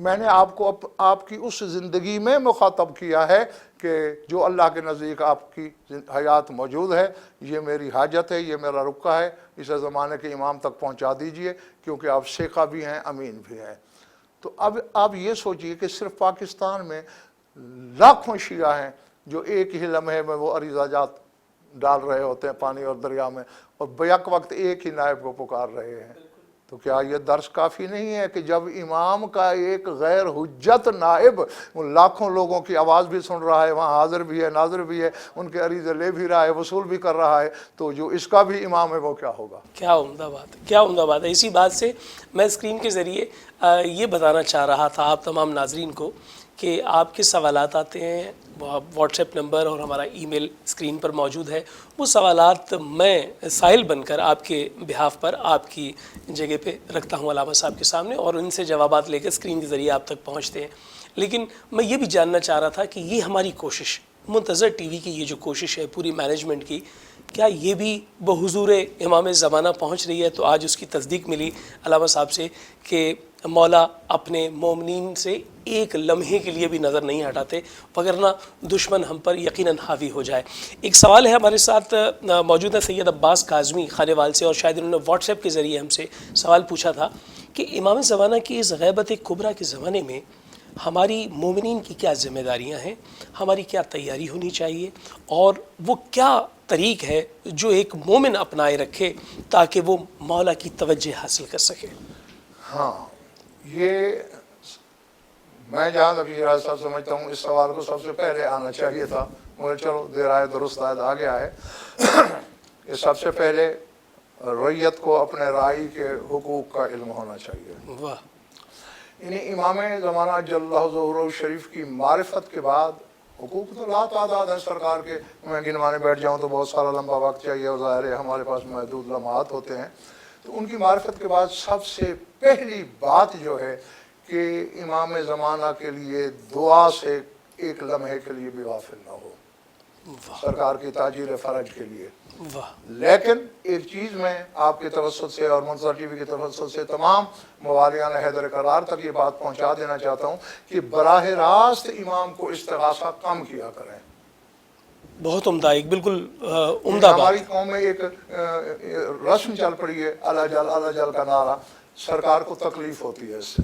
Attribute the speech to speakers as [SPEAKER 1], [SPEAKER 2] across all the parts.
[SPEAKER 1] میں نے آپ کو آپ کی اس زندگی میں مخاطب کیا ہے کہ جو اللہ کے نزدیک آپ کی حیات موجود ہے، یہ میری حاجت ہے، یہ میرا رکا ہے، اسے زمانے کے امام تک پہنچا دیجئے، کیونکہ آپ ثقہ بھی ہیں، امین بھی ہیں۔ تو اب آپ یہ سوچئے کہ صرف پاکستان میں لاکھوں شیعہ ہیں جو ایک ہی لمحے میں وہ عریضہ جات ڈال رہے ہوتے ہیں پانی اور دریا میں، اور بیک وقت ایک ہی نائب کو پکار رہے ہیں۔ تو کیا یہ درس کافی نہیں ہے کہ جب امام کا ایک غیر حجت نائب ان لاکھوں لوگوں کی آواز بھی سن رہا ہے، وہاں حاضر بھی ہے، ناظر بھی ہے، ان کے عریضے لے بھی رہا ہے، وصول بھی کر رہا ہے، تو جو اس کا بھی امام ہے وہ کیا ہوگا؟
[SPEAKER 2] کیا عمدہ بات ہے، کیا عمدہ بات ہے۔ اسی بات سے میں اسکرین کے ذریعے یہ بتانا چاہ رہا تھا آپ تمام ناظرین کو کہ آپ کے سوالات آتے ہیں، واٹس ایپ نمبر اور ہمارا ای میل اسکرین پر موجود ہے، وہ سوالات میں سائل بن کر آپ کے بہاف پر آپ کی جگہ پہ رکھتا ہوں علامہ صاحب کے سامنے، اور ان سے جوابات لے کر اسکرین کے ذریعے آپ تک پہنچتے ہیں۔ لیکن میں یہ بھی جاننا چاہ رہا تھا کہ یہ ہماری کوشش، منتظر ٹی وی کی یہ جو کوشش ہے پوری مینجمنٹ کی، کیا یہ بھی بحضور امام زمانہ پہنچ رہی ہے؟ تو آج اس کی تصدیق ملی علامہ صاحب سے کہ مولا اپنے مومنین سے ایک لمحے کے لیے بھی نظر نہیں ہٹاتے، وگرنہ دشمن ہم پر یقیناً حاوی ہو جائے۔ ایک سوال ہے ہمارے ساتھ موجود ہے سید عباس کاظمی خانے وال سے، اور شاید انہوں نے واٹس ایپ کے ذریعے ہم سے سوال پوچھا تھا کہ امام زمانہ کی اس غیبت کبریٰ کے زمانے میں ہماری مومنین کی کیا ذمہ داریاں ہیں، ہماری کیا تیاری ہونی چاہیے، اور وہ کیا طریق ہے جو ایک مومن اپنائے رکھے تاکہ وہ مولا کی توجہ حاصل کر سکے؟
[SPEAKER 1] ہاں، یہ میں جہاں تک یہ راستہ سمجھتا ہوں اس سوال کو سب سے پہلے آنا چاہیے تھا، مگر چلو دیر آئے درست آ گیا ہے کہ سب سے پہلے رعیت کو اپنے رائی کے حقوق کا علم ہونا چاہیے۔
[SPEAKER 2] واہ،
[SPEAKER 1] یعنی امام زمانہ جل اللہ ظہورہ شریف کی معرفت کے بعد حقوق تو لا تعداد ہیں سرکار کے، میں گنوانے بیٹھ جاؤں تو بہت سارا لمبا وقت چاہیے، اور ظاہر ہے ہمارے پاس محدود لمحات ہوتے ہیں۔ تو ان کی معرفت کے بعد سب سے پہلی بات جو ہے کہ امام زمانہ کے لیے دعا سے ایک لمحے کے لیے بھی غافل نہ ہو، سرکار کی تاجیل فرج کے لیے۔
[SPEAKER 2] واہ،
[SPEAKER 1] لیکن ایک چیز میں آپ کے توسط سے اور منصر ٹی وی کے توسط سے تمام موالیان حیدر کرار تک یہ بات پہنچا دینا چاہتا ہوں کہ براہ راست امام کو استغاثہ کم کیا کریں۔
[SPEAKER 2] بہت عمدہ، ایک بالکل عمدہ بات۔
[SPEAKER 1] ہماری قوم میں ایک رسم چل پڑی ہے، اللہ جل کا نعرہ، سرکار کو تکلیف ہوتی ہے اس سے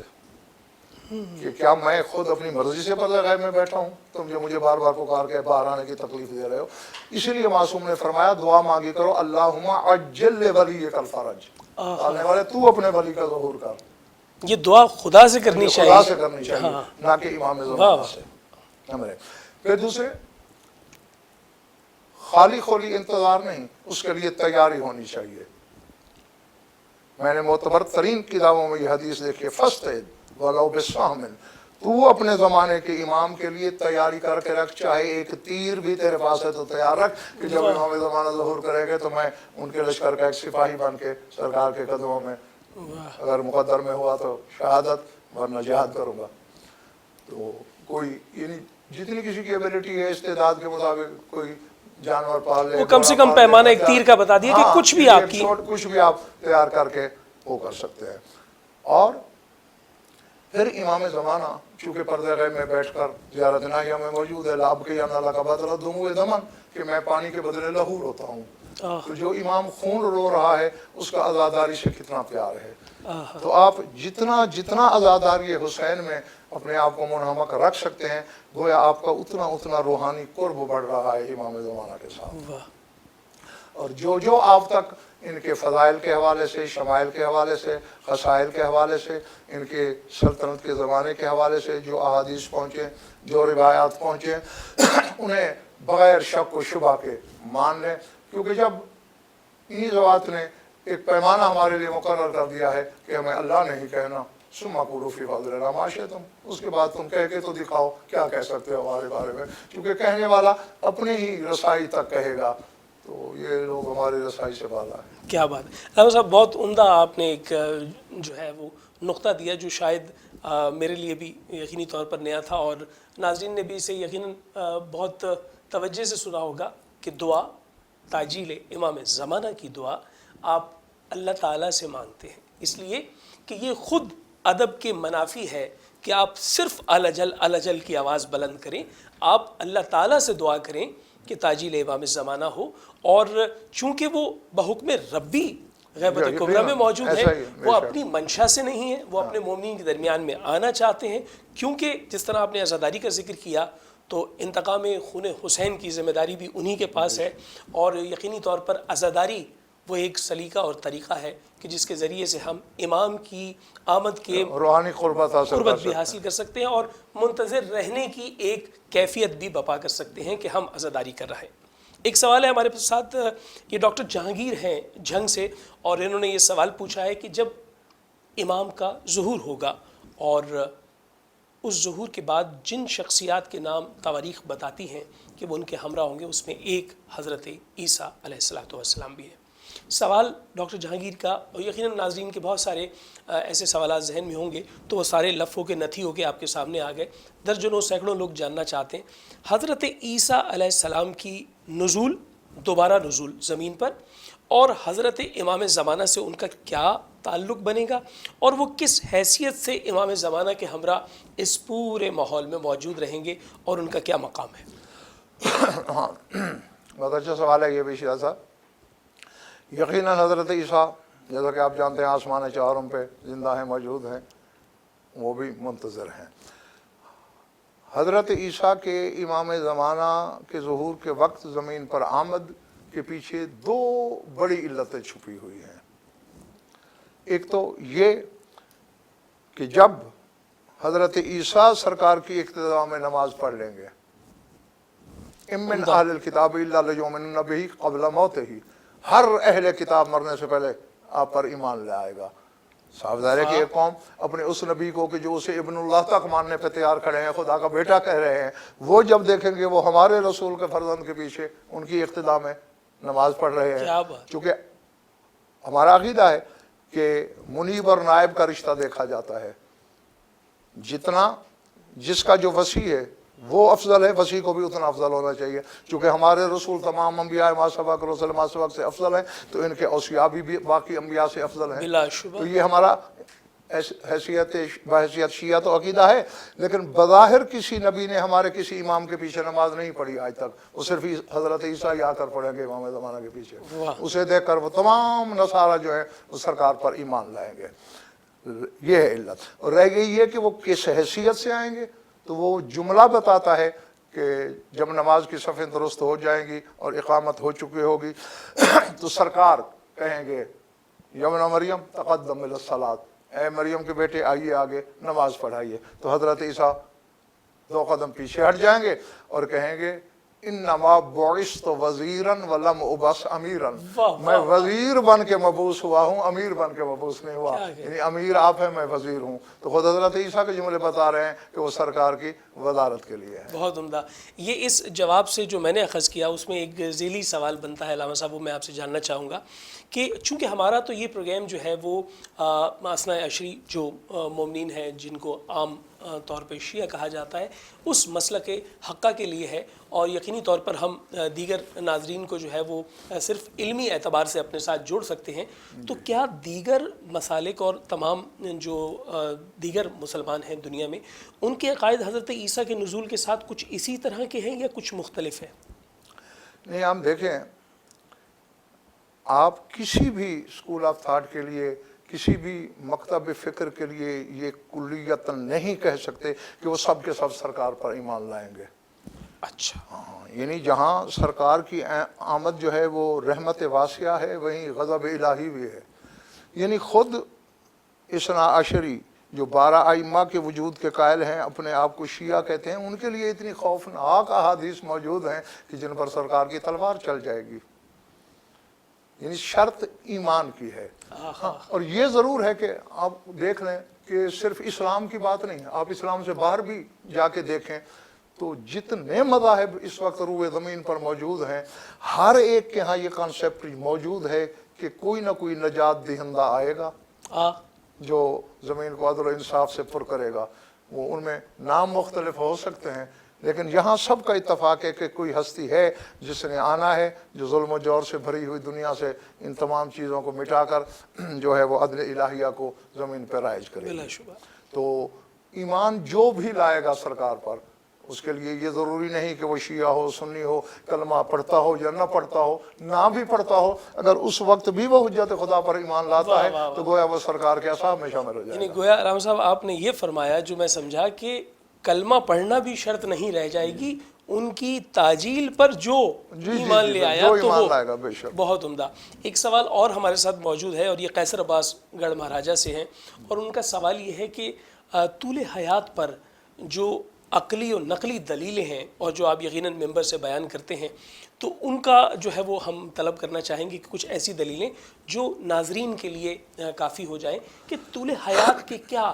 [SPEAKER 1] کہ کیا میں خود اپنی مرضی سے پردہ غیب میں بیٹھا ہوں، تم جو مجھے بار بار پکار کے باہر آنے کی تکلیف دے رہے ہو۔ اسی لیے معصوم نے فرمایا دعا مانگی کرو، اللہم عجل لولیک الفرج، آنے والے تو اپنے ولی کا ظہور کر۔
[SPEAKER 2] یہ دعا خدا سے کرنی چاہیے،
[SPEAKER 1] خدا سے کرنی چاہیے، نہ کہ امام زمانہ سے۔ پھر دوسرے، خالی خولی انتظار نہیں، اس کے لیے تیاری ہونی چاہیے۔ میں نے معتبر ترین کتابوں میں یہ حدیث دیکھی، فَاسْتَعِدْ وَلَوْ بِالسَّهْمٍ، تو اپنے زمانے کے امام کے لیے تیاری کر کے رکھ، چاہے ایک تیر بھی تیرے پاس ہے تو تیار رکھ کہ جب امام زمانہ ظہور کرے گے تو میں ان کے لشکر کا ایک سپاہی بن کے سرکار کے قدموں میں، اگر مقدر میں ہوا تو شہادت ورنہ جہاد کروں گا۔ تو کوئی یعنی جتنی کسی کی ایبیلٹی ہے استعداد کے مطابق، کوئی جانور پال لے،
[SPEAKER 2] وہ کم سے کم پیمانہ ایک تیر کا بتا دیا کہ کچھ بھی آپ کی،
[SPEAKER 1] کچھ بھی آپ تیار کر کے وہ کر سکتے ہیں۔ اور پھر امام زمانہ چونکہ پردہ غیب میں بیٹھ کر زیارت ناہیہ میں موجود ہے، لاب کے یا نالا کا بدلہ دموع دمن، کہ میں پانی کے بدلے لہو روتا ہوں، تو جو امام خون رو رہا ہے اس کا عزاداری سے کتنا پیار ہے۔ تو آپ جتنا عزاداری حسین میں اپنے آپ کو منہمک رکھ سکتے ہیں، گویا آپ کا اتنا روحانی قرب بڑھ رہا ہے امام زمانہ کے ساتھ۔ اور جو آپ تک ان کے فضائل کے حوالے سے، شمائل کے حوالے سے، خصائل کے حوالے سے، ان کے سلطنت کے زمانے کے حوالے سے جو احادیث پہنچے، جو روایات پہنچے، انہیں بغیر شک و شبہ کے مان لیں، کیونکہ جب انہی ذوات نے ایک پیمانہ ہمارے لیے مقرر کر دیا ہے کہ ہمیں اللہ نہیں کہنا، ثم قولوا فی فضل اللہ ما شئتم، اس کے بعد تم کہہ کے تو دکھاؤ کیا کہہ سکتے ہو ہمارے بارے میں، کیونکہ کہنے والا اپنے ہی رسائی تک کہے گا، تو یہ لوگ ہماری رسائی سے بالا ہے۔
[SPEAKER 2] کیا بات ہے علامہ صاحب، بہت عمدہ آپ نے ایک جو ہے وہ نقطہ دیا جو شاید میرے لیے بھی یقینی طور پر نیا تھا، اور ناظرین نے بھی اسے یقیناً بہت توجہ سے سنا ہوگا کہ دعا، تاجیل امام زمانہ کی دعا آپ اللہ تعالیٰ سے مانگتے ہیں، اس لیے کہ یہ خود ادب کے منافی ہے کہ آپ صرف الجل الجل کی آواز بلند کریں، آپ اللہ تعالیٰ سے دعا کریں کہ تاجیل امام زمانہ ہو، اور چونکہ وہ بحکم ربی غیبت کبریٰ میں موجود ہے، وہ اپنی منشا سے نہیں ہے، وہ اپنے مومنین کے درمیان میں آنا چاہتے ہیں، کیونکہ جس طرح آپ نے عزاداری کا ذکر کیا تو انتقام خون حسین کی ذمہ داری بھی انہی کے پاس ہے، اور یقینی طور پر عزاداری وہ ایک سلیقہ اور طریقہ ہے کہ جس کے ذریعے سے ہم امام کی آمد کے
[SPEAKER 1] روحانی قربت
[SPEAKER 2] بھی حاصل کر سکتے ہیں، اور منتظر رہنے کی ایک کیفیت بھی بپا کر سکتے ہیں کہ ہم عزاداری کر رہے ہیں۔ ایک سوال ہے ہمارے ساتھ، یہ ڈاکٹر جہانگیر ہیں جھنگ سے، اور انہوں نے یہ سوال پوچھا ہے کہ جب امام کا ظہور ہوگا اور اس ظہور کے بعد جن شخصیات کے نام تواریخ بتاتی ہیں کہ وہ ان کے ہمراہ ہوں گے، اس میں ایک حضرت عیسیٰ علیہ السلام بھی ہے۔ سوال ڈاکٹر جہانگیر کا، اور یقیناً ناظرین کے بہت سارے ایسے سوالات ذہن میں ہوں گے، تو وہ سارے لف ہو کے نتھی ہو کے آپ کے سامنے آ گئے۔ درجنوں سینکڑوں لوگ جاننا چاہتے ہیں حضرت عیسیٰ علیہ السلام کی نزول، دوبارہ نزول زمین پر، اور حضرت امام زمانہ سے ان کا کیا تعلق بنے گا، اور وہ کس حیثیت سے امام زمانہ کے ہمراہ اس پورے ماحول میں موجود رہیں گے، اور ان کا کیا مقام ہے؟
[SPEAKER 1] ہاں، بہت اچھا سوال ہے یہ بھی شیخ صاحب۔ یقیناً حضرت عیسیٰ جیسا کہ آپ جانتے ہیں آسمان چہارم پہ زندہ ہیں، موجود ہیں، وہ بھی منتظر ہیں۔ حضرت عیسیٰ کے امام زمانہ کے ظہور کے وقت زمین پر آمد کے پیچھے دو بڑی علتیں چھپی ہوئی ہیں۔ ایک تو یہ کہ جب حضرت عیسیٰ سرکار کی اقتداء میں نماز پڑھ لیں گے، ام من اہل الکتاب الا لیؤمنن بہ قبل موتہ، ہر اہل کتاب مرنے سے پہلے آپ پر ایمان لے آئے گا۔ صاحب ظاہر ہے کہ ایک قوم اپنے اس نبی کو کہ جو اسے ابن اللہ تک ماننے پہ تیار کھڑے ہیں، خدا کا بیٹا کہہ رہے ہیں، وہ جب دیکھیں گے وہ ہمارے رسول کے فرزند کے پیچھے ان کی اقتداء میں نماز پڑھ رہے ہیں، چونکہ ہمارا عقیدہ ہے کہ منیب اور نائب کا رشتہ دیکھا جاتا ہے، جتنا جس کا جو وصی ہے وہ افضل ہے، وصی کو بھی اتنا افضل ہونا چاہیے، چونکہ ہمارے رسول تمام انبیاء ما سبق رسول ما سبق سے افضل ہیں، تو ان کے اوصیاء بھی باقی انبیاء سے افضل ہیں۔
[SPEAKER 2] بلا شبہ
[SPEAKER 1] تو یہ ہمارا بحیثیت شیعہ تو عقیدہ ہے، لیکن بظاہر کسی نبی نے ہمارے کسی امام کے پیچھے نماز نہیں پڑھی آج تک، وہ صرف حضرت عیسیٰ ہی آ کر پڑھیں گے امام زمانہ کے پیچھے، اسے دیکھ کر وہ تمام نصارہ جو ہیں وہ سرکار پر ایمان لائیں گے۔ یہ ہے علت۔ اور رہ گئی یہ کہ وہ کس حیثیت سے آئیں گے، تو وہ جملہ بتاتا ہے کہ جب نماز کی صفیں درست ہو جائیں گی اور اقامت ہو چکی ہوگی تو سرکار کہیں گے یمن مریم تقدم الی الصلاۃ، اے مریم کے بیٹے آئیے آگے نماز پڑھائیے، تو حضرت عیسیٰ دو قدم پیچھے ہٹ جائیں گے اور کہیں گے انما بعثت وزیرا ولم ابعث امیرا، میں وزیر بن کے مبعوث ہوا ہوں، امیر بن کے مبعوث نہیں ہوا، یعنی امیر آپ ہیں، میں وزیر ہوں۔ تو خود حضرت عیسیٰ کے جملے بتا رہے ہیں کہ وہ سرکار کی وزارت کے لیے ہے۔
[SPEAKER 2] بہت عمدہ۔ یہ اس جواب سے جو میں نے اخذ کیا اس میں ایک ذیلی سوال بنتا ہے علامہ صاحب، وہ میں آپ سے جاننا چاہوں گا کہ چونکہ ہمارا تو یہ پروگرام جو ہے وہ مثنیٰ عشری جو مومنین ہیں جن کو عام طور پہ شیعہ کہا جاتا ہے، اس مسلک حقہ کے لیے ہے، اور یقینی طور پر ہم دیگر ناظرین کو جو ہے وہ صرف علمی اعتبار سے اپنے ساتھ جوڑ سکتے ہیں۔ تو کیا دیگر مسالک اور تمام جو دیگر مسلمان ہیں دنیا میں، ان کے عقائد حضرت عیسیٰ کے نزول کے ساتھ کچھ اسی طرح کے ہیں یا کچھ مختلف ہیں؟
[SPEAKER 1] نہیں، ہم دیکھیں، آپ کسی بھی اسکول آف تھاٹ کے لیے، کسی بھی مکتب فکر کے لیے یہ کلیتاً نہیں کہہ سکتے کہ وہ سب کے سب سرکار پر ایمان لائیں گے۔
[SPEAKER 2] اچھا،
[SPEAKER 1] ہاں، یعنی جہاں سرکار کی آمد جو ہے وہ رحمت واسعہ ہے، وہیں غضب الہی بھی ہے۔ یعنی خود اثنا عشری جو 12 ائمہ کے وجود کے قائل ہیں، اپنے آپ کو شیعہ کہتے ہیں، ان کے لیے اتنی خوفناک احادیث موجود ہیں کہ جن پر سرکار کی تلوار چل جائے گی۔ یعنی شرط ایمان کی ہے۔ ہاں، اور یہ ضرور ہے کہ آپ دیکھ لیں کہ صرف اسلام کی بات نہیں ہے، آپ اسلام سے باہر بھی جا کے دیکھیں تو جتنے مذاہب اس وقت روئے زمین پر موجود ہیں، ہر ایک کے ہاں یہ کانسیپٹ موجود ہے کہ کوئی نہ کوئی نجات دہندہ آئے گا جو زمین کو عدل و انصاف سے پر کرے گا۔ وہ ان میں نام مختلف ہو سکتے ہیں، لیکن یہاں سب کا اتفاق ہے کہ کوئی ہستی ہے جس نے آنا ہے، جو ظلم و جور سے بھری ہوئی دنیا سے ان تمام چیزوں کو مٹا کر جو ہے وہ عدل الہیہ کو زمین پہ رائج کرے گی۔ تو ایمان جو بھی لائے گا سرکار پر، اس کے لیے یہ ضروری نہیں کہ وہ شیعہ ہو، سنی ہو، کلمہ پڑھتا ہو یا نہ پڑھتا ہو، نہ بھی پڑھتا ہو، اگر اس وقت بھی وہ حجت خدا پر ایمان لاتا ہے تو گویا وہ سرکار کے اصحاب میں شامل ہو جائے
[SPEAKER 2] یعنی
[SPEAKER 1] گا۔
[SPEAKER 2] گویا رام صاحب آپ نے یہ فرمایا جو میں سمجھا کہ کلمہ پڑھنا بھی شرط نہیں رہ جائے گی، ان کی تاجیل پر جو ایمان لے آیا
[SPEAKER 1] جو
[SPEAKER 2] تو
[SPEAKER 1] ایمان
[SPEAKER 2] وہ
[SPEAKER 1] لائے گا بے شک۔
[SPEAKER 2] بہت عمدہ۔ ایک سوال اور ہمارے ساتھ موجود ہے اور یہ قیصر عباس گڑھ مہاراجہ سے ہیں، اور ان کا سوال یہ ہے کہ طول حیات پر جو عقلی و نقلی دلیلیں ہیں اور جو آپ یقیناً ممبر سے بیان کرتے ہیں، تو ان کا جو ہے وہ ہم طلب کرنا چاہیں گے کہ کچھ ایسی دلیلیں جو ناظرین کے لیے کافی ہو جائیں کہ طول حیات کی کیا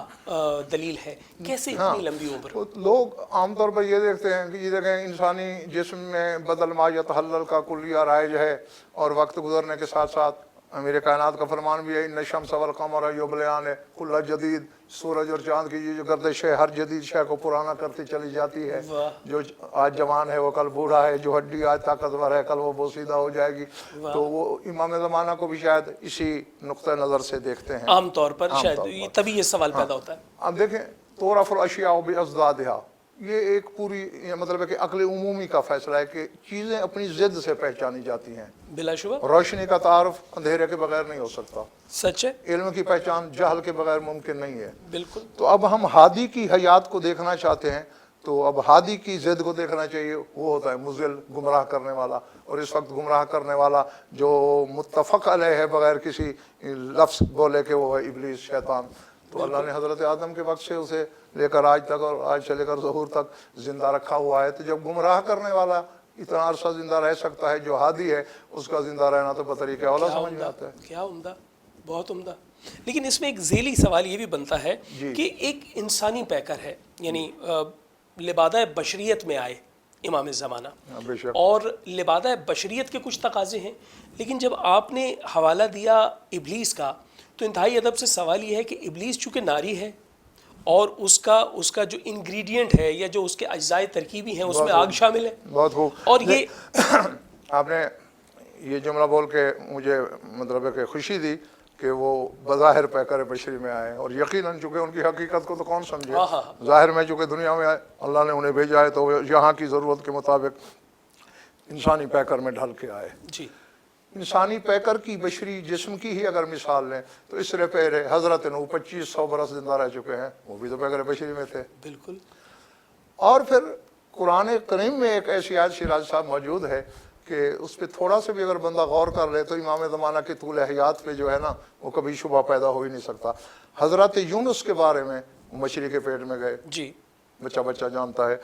[SPEAKER 2] دلیل ہے، کیسے اتنی لمبی عمر؟
[SPEAKER 1] لوگ عام طور پر یہ دیکھتے ہیں کہ یہ دیکھیں انسانی جسم میں بدل ما یتحلل کا کلیہ رائج ہے، اور وقت گزرنے کے ساتھ ساتھ امیر کائنات کا فرمان بھی ہے ان الشمس والقمر یبلیان کل جدید، سورج اور چاند کی یہ جو گردش ہے ہر جدید شے کو پرانا کرتی چلی جاتی ہے، جو آج جوان ہے وہ کل بوڑھا ہے، جو ہڈی آج طاقتور ہے کل وہ بوسیدہ ہو جائے گی۔ تو وہ امام زمانہ کو بھی شاید اسی نقطہ نظر سے دیکھتے ہیں
[SPEAKER 2] عام طور پر شاید تبھی یہ سوال پیدا ہوتا ہے۔
[SPEAKER 1] اب دیکھیں تعرف الاشیاء بازدادها، یہ ایک پوری مطلب ہے کہ عقل عمومی کا فیصلہ ہے کہ چیزیں اپنی ضد سے پہچانی جاتی ہیں۔
[SPEAKER 2] بلا شبہ
[SPEAKER 1] روشنی کا تعارف اندھیرے کے بغیر نہیں ہو سکتا،
[SPEAKER 2] سچ ہے،
[SPEAKER 1] علم کی پہچان جہل کے بغیر ممکن نہیں ہے۔
[SPEAKER 2] بالکل۔
[SPEAKER 1] تو اب ہم ہادی کی حیات کو دیکھنا چاہتے ہیں، تو اب ہادی کی ضد کو دیکھنا چاہیے، وہ ہوتا ہے مضل، گمراہ کرنے والا، اور اس وقت گمراہ کرنے والا جو متفق علیہ ہے بغیر کسی لفظ بولے کہ وہ ہے ابلیس، شیطان۔ تو اللہ نے حضرت آدم کے وقت سے اسے لے کر آج تک اور آج سے لے کر ظہور تک زندہ رکھا ہوا ہے۔ تو جب گمراہ کرنے والا اتنا عرصہ زندہ رہ سکتا ہے، جو ہادی ہے اس کا زندہ رہنا تو بطریقہ اولا سمجھ میں آتا ہے۔
[SPEAKER 2] کیا عمدہ، بہت عمدہ۔ لیکن اس میں ایک ذیلی سوال یہ بھی بنتا ہے کہ ایک انسانی پیکر ہے، یعنی لبادہ بشریت میں آئے امام زمانہ،
[SPEAKER 1] بے شک،
[SPEAKER 2] اور لبادہ بشریت کے کچھ تقاضے ہیں، لیکن جب آپ نے حوالہ دیا ابلیس کا تو انتہائی ادب سے سوال یہ ہے کہ ابلیس چونکہ ناری ہے اور اس کا جو انگریڈینٹ ہے یا جو اس کے اجزائے ترکیبی ہیں اس میں آگ شامل ہے،
[SPEAKER 1] بہت خوب۔
[SPEAKER 2] اور یہ
[SPEAKER 1] آپ نے یہ جملہ بول کے مجھے مطلب ہے کہ خوشی دی کہ وہ بظاہر پیکر بشری میں آئے، اور یقیناً چونکہ ان کی حقیقت کو تو کون سمجھے، ظاہر میں چونکہ دنیا میں اللہ نے انہیں بھیجا ہے تو وہ یہاں کی ضرورت کے مطابق انسانی پیکر میں ڈھل کے آئے۔
[SPEAKER 2] جی،
[SPEAKER 1] انسانی پیکر کی بشری جسم کی ہی اگر مثال لیں تو اس سے پہلے حضرت نوح 2500 برس زندہ رہ چکے ہیں، وہ بھی تو پیکر بشری میں تھے۔
[SPEAKER 2] بالکل۔
[SPEAKER 1] اور پھر قرآن کریم میں ایک ایسی آیت شیراز صاحب موجود ہے کہ اس پہ تھوڑا سا بھی اگر بندہ غور کر لے تو امام زمانہ کے طول حیات پہ جو ہے نا وہ کبھی شبہ پیدا ہو ہی نہیں سکتا۔ حضرت یونس کے بارے میں، مچھلی کے پیٹ میں گئے،
[SPEAKER 2] جی،
[SPEAKER 1] بچہ جانتا ہے،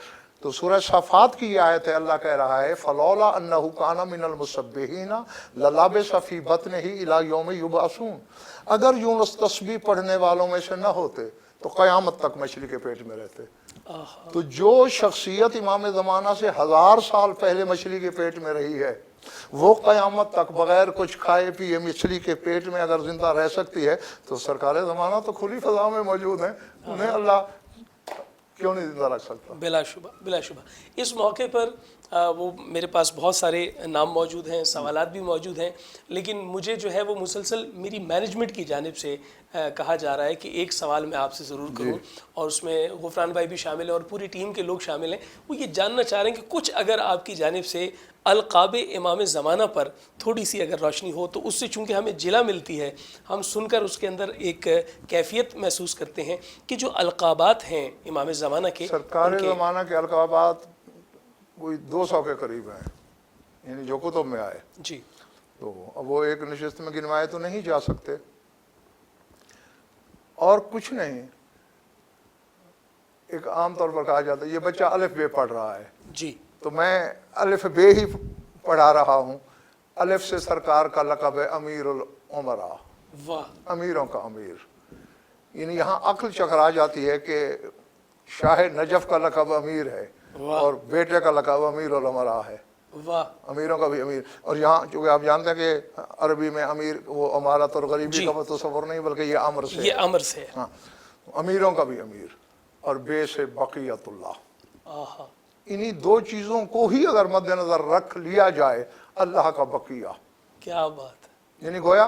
[SPEAKER 1] تو سورہ صافات کی یہ آیت ہے، اللہ کہہ رہا ہے فَلَوْلَا أَنَّهُ كَانَ مِنَ الْمُسَبِّحِينَ لَلَبِثَ فِي بَطْنِهِ إِلَى يَوْمِ يُبْعَثُونَ، اگر یونس تسبیح پڑھنے والوں میں سے نہ ہوتے تو قیامت تک مچھلی کے پیٹ میں رہتے۔ تو جو شخصیت امام زمانہ سے 1000 سال پہلے مچھلی کے پیٹ میں رہی ہے، وہ قیامت تک بغیر کچھ کھائے پیے مچھلی کے پیٹ میں اگر زندہ رہ سکتی ہے تو سرکار زمانہ تو کھلی فضا میں موجود ہیں، انہیں اللہ کیوں نہیں زندہ رکھ سکتا؟
[SPEAKER 2] بلا شبہ، بلا شبہ۔ اس موقع پر وہ میرے پاس بہت سارے نام موجود ہیں، سوالات بھی موجود ہیں، لیکن مجھے جو ہے وہ مسلسل میری مینجمنٹ کی جانب سے کہا جا رہا ہے کہ ایک سوال میں آپ سے ضرور کروں، اور اس میں غفران بھائی بھی شامل ہیں اور پوری ٹیم کے لوگ شامل ہیں۔ وہ یہ جاننا چاہ رہے ہیں کہ کچھ اگر آپ کی جانب سے القاب امام زمانہ پر تھوڑی سی اگر روشنی ہو تو اس سے چونکہ ہمیں جلا ملتی ہے، ہم سن کر اس کے اندر ایک کیفیت محسوس کرتے ہیں کہ جو القابات ہیں امام زمانہ کے،
[SPEAKER 1] سرکار زمانہ کے القابات کوئی 200 کے قریب ہیں، یعنی جو کتب میں آئے،
[SPEAKER 2] جی،
[SPEAKER 1] تو اب وہ ایک نشست میں گنوائے تو نہیں جا سکتے، اور کچھ نہیں۔ ایک عام طور پر کہا جاتا ہے یہ بچہ الف بے پڑھ رہا ہے،
[SPEAKER 2] جی،
[SPEAKER 1] تو میں الف بے ہی پڑھا رہا ہوں۔ الف سے سرکار کا لقب ہے امیر العمراء،
[SPEAKER 2] واہ،
[SPEAKER 1] امیروں کا امیر، یعنی یہاں عقل چکرا جاتی ہے کہ شاہ نجف کا لقب امیر ہے اور بیٹے کا لقب امیر العمراء ہے،
[SPEAKER 2] واہ،
[SPEAKER 1] امیروں کا بھی امیر۔ اور یہاں چونکہ آپ جانتے ہیں کہ عربی میں امیر وہ امارت اور غریبی کا وہ تصور نہیں بلکہ یہ امر سے،
[SPEAKER 2] یہ امر سے ہے۔
[SPEAKER 1] ہاں، امیروں کا بھی امیر، اور بے سے بقیت اللہ،
[SPEAKER 2] آہا،
[SPEAKER 1] انہی دو چیزوں کو ہی اگر مد نظر رکھ لیا جائے، اللہ کا بقیہ،
[SPEAKER 2] کیا بات ہے،
[SPEAKER 1] یعنی گویا